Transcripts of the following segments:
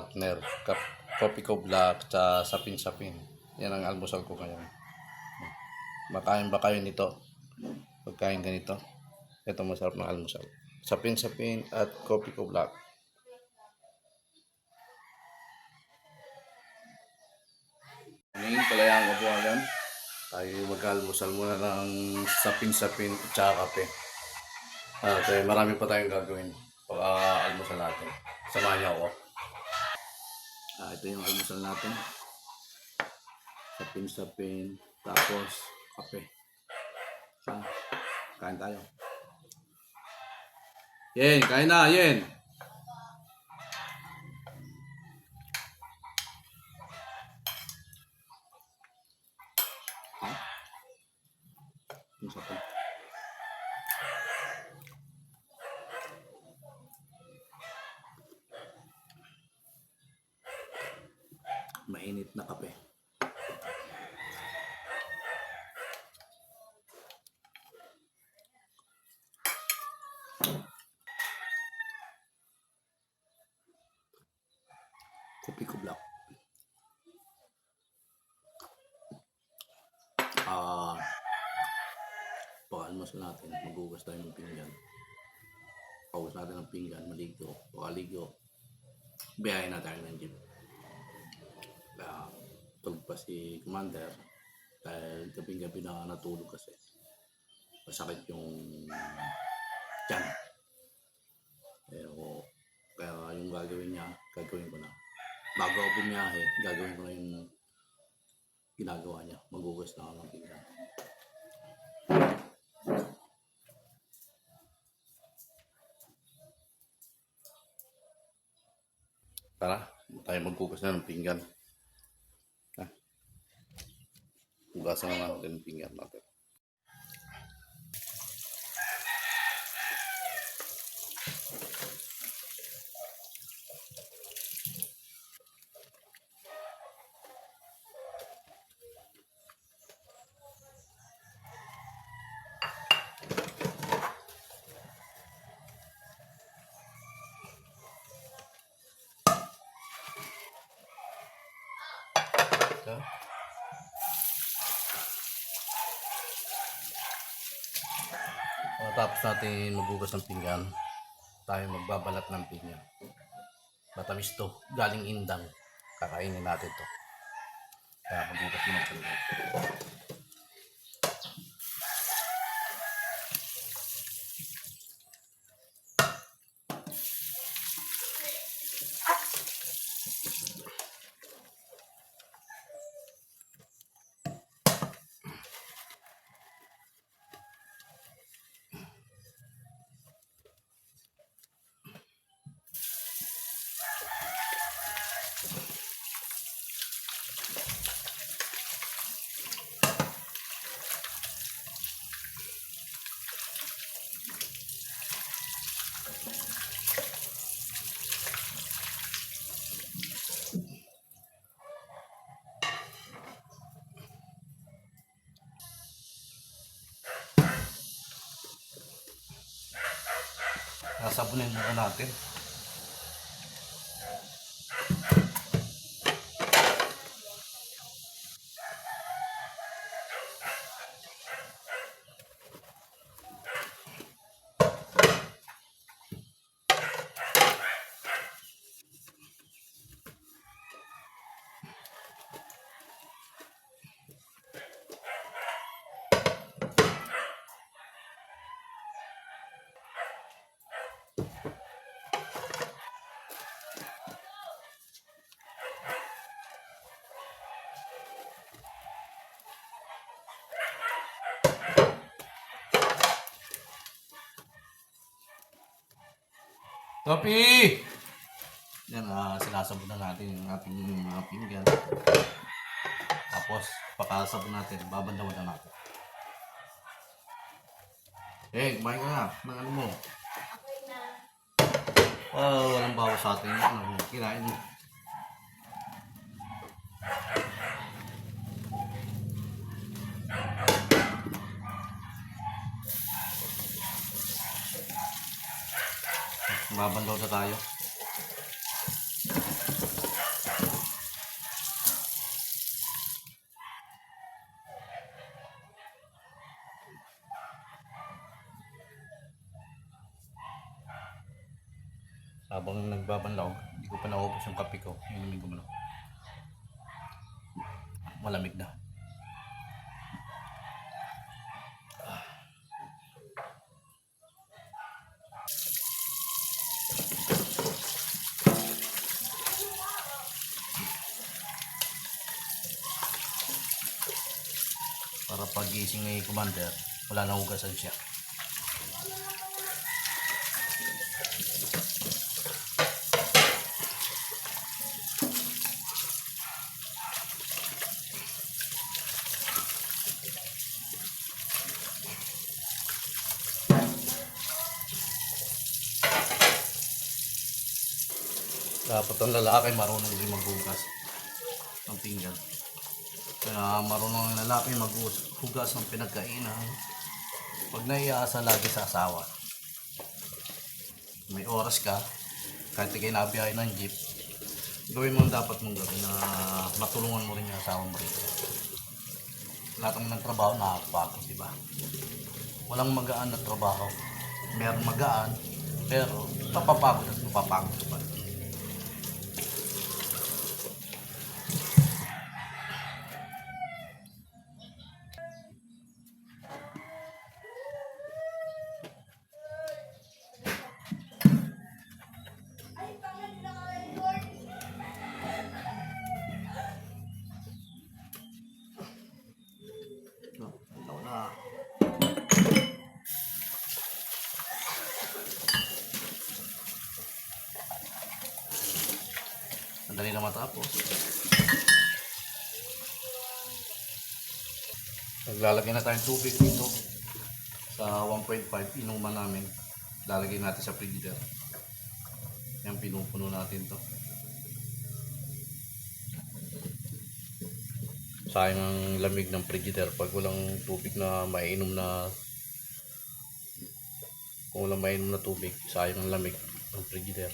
partner. Coffee ko black sa sapin-sapin. Yan ang almusal ko ngayon. Makain ba kayo nito? Pagkain ganito. Ito masarap na almusal. Sapin-sapin at coffee ko black. Ngayon palayang kabuhagan. Tayo mag-almusal muna ng sapin-sapin at saka kape. Marami pa tayong gagawin pag almusal natin. Samahan niyo ako. Ito yung almusal natin. Sapin-sapin, tapos kape. Kain tayo. Yen, kain na, Yen. Yung sapin. Mainit na kape. Kopi ko black. Pag-almusal natin, maghugas tayo ng pinggan. Paghugas natin ng pinggan, maligo. Pagkaligo, biyahe na tayo ng jeep. Tulog pa si Commander dahil gabing-gabi na natulog kasi masakit yung tiyan. Pero kaya yung gagawin niya, gagawin ko na. Bago ako bumiyahe, gagawin ko na yung ginagawa niya. Maghugas na ako ng pinggan. Tara, tayo maghugas na ng pinggan. Hugasan na natin ng pinggan natin. Tapos natin maghugas ng pinggan, tayo magbabalat ng pinggan. Matamis to, galing Indang. Kakainin natin to. Kaya maghugas ng pinggan. Sabunin muna natin. Topi! Yan, sinasabon na natin yung ating mga pinggan. Tapos, pakasabon natin, babandawan na natin. Kumain ka na. Ng ano mo? Walang bawas sa atin. Kinain mo. Babandaw na tayo. Habang nagbabanlaw, hindi ko pa naubos yung kape ko. Inumin ko muna. Malamig na. Para pagising ni Commander, wala na hugasan siya. Dapat ang lalaki marunong din maghugas ng pinggan. Kaya marunong ang lalaki maghugas ng pinagkainan. Pag naiasa lagi sa asawa. May oras ka, kahit ikay nabiyahe ng jeep, gawin mo ang dapat mong gawin na matulungan mo rin yung asawa mo rin. Lahat ng trabaho nakakapagod, di ba? Walang magaan na trabaho. Meron magaan, pero papapagod at mapapagod ka pa. Ikaw na. Madali na matapos. Naglalagay na tayong tubig dito sa 1.5 inuman namin. Lalagay natin sa frigider. Yan, pinupuno natin to. Sayang ang lamig ng frigider pag walang tubig na mainom na, kung walang mainom na tubig, sayang ang lamig ng frigider.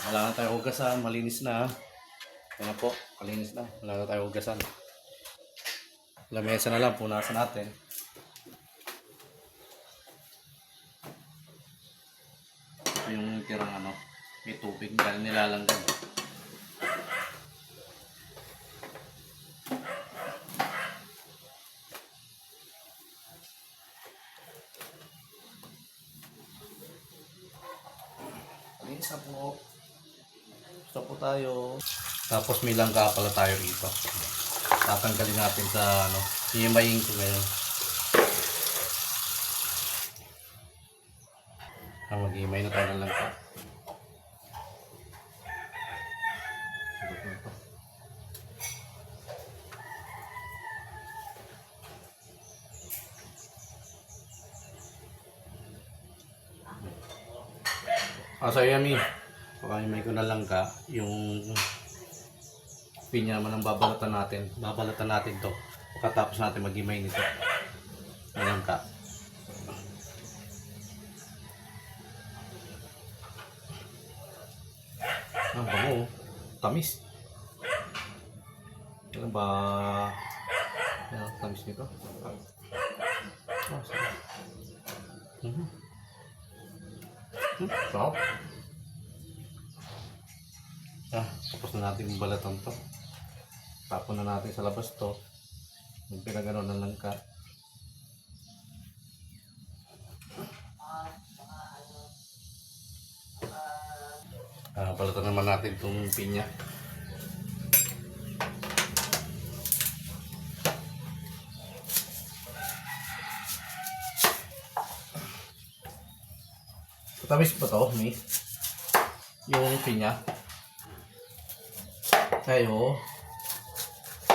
Wala na tayong hugasan, malinis na. Yan na po, malinis na. Wala na tayong hugasan. Lamesa na lang, punasan natin. Ito yung tirang ano, may tubig dahil nilalanggan. Malinis na po. Gusto po tayo. Tapos may langka pala tayo rito. Tatanggalin natin sa ano, himayin ko ngayon. Maghihimay na tayo ng langka. So yummy. Pakahimay ko na langka. Yung pinya man ang babalatan natin. Babalatan natin to. Pagkatapos natin maghimay nito. Ng langka. Ang bango. Tamis. Ano ba? Ano tamis nito? Oh, sarap. Sarap. Tapos na natin yung balatan to. Tapon na natin sa labas to. Yung pinagano ng langka. Balatan naman natin itong pinya. Tamis pa to, may yung pinya. Tayo.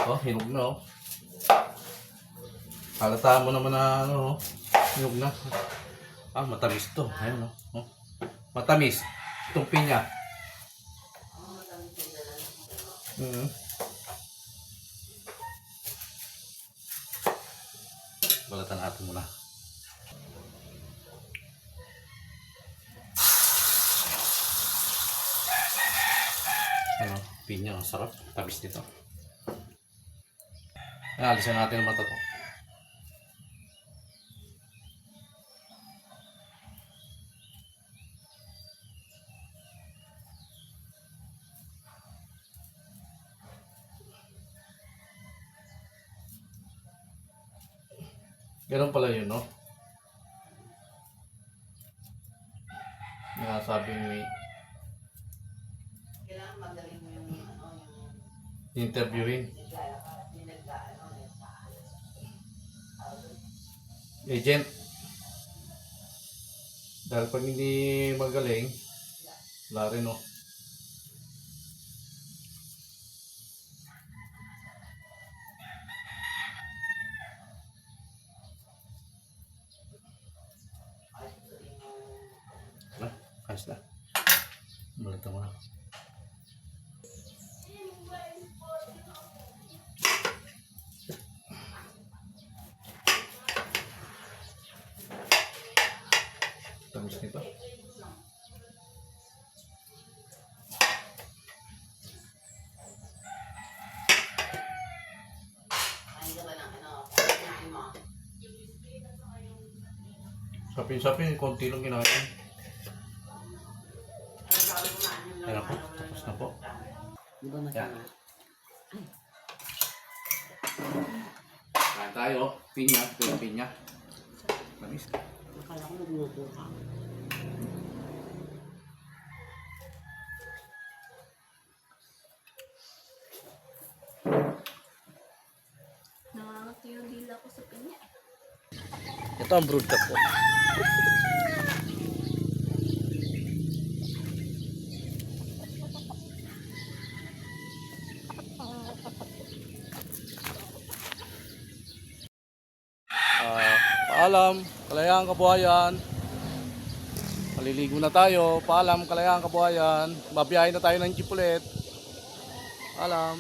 Oh, hinog na oh. Halata mo naman na ano, hinog na. Matamis to. Ayun oh. Matamis. Itong pinya. Balatan natin muna. Ano, pinya, sarap, tamis nito. Alisan natin ang mata to. Ganun pala yun, no? Sabi ni interviewin agent dahil pag hindi magaling wala rin oh. Ayos na balita mo na. Tamis nito. Sapin-sapin, konti lang ginagawa. Ayan po, tapos na po. Yan. Kain tayo, pinya, ito yung pinya. Tamis. Akala ko nagluto ka. Nangangat yung dila ko sa pinya. Ito ang brood cup po. Paalam, Kalayaan Kabuhayan. Maliligo na tayo. Paalam, Kalayaan Kabuhayan. Babiyahin na tayo ng jeep ulit. Paalam.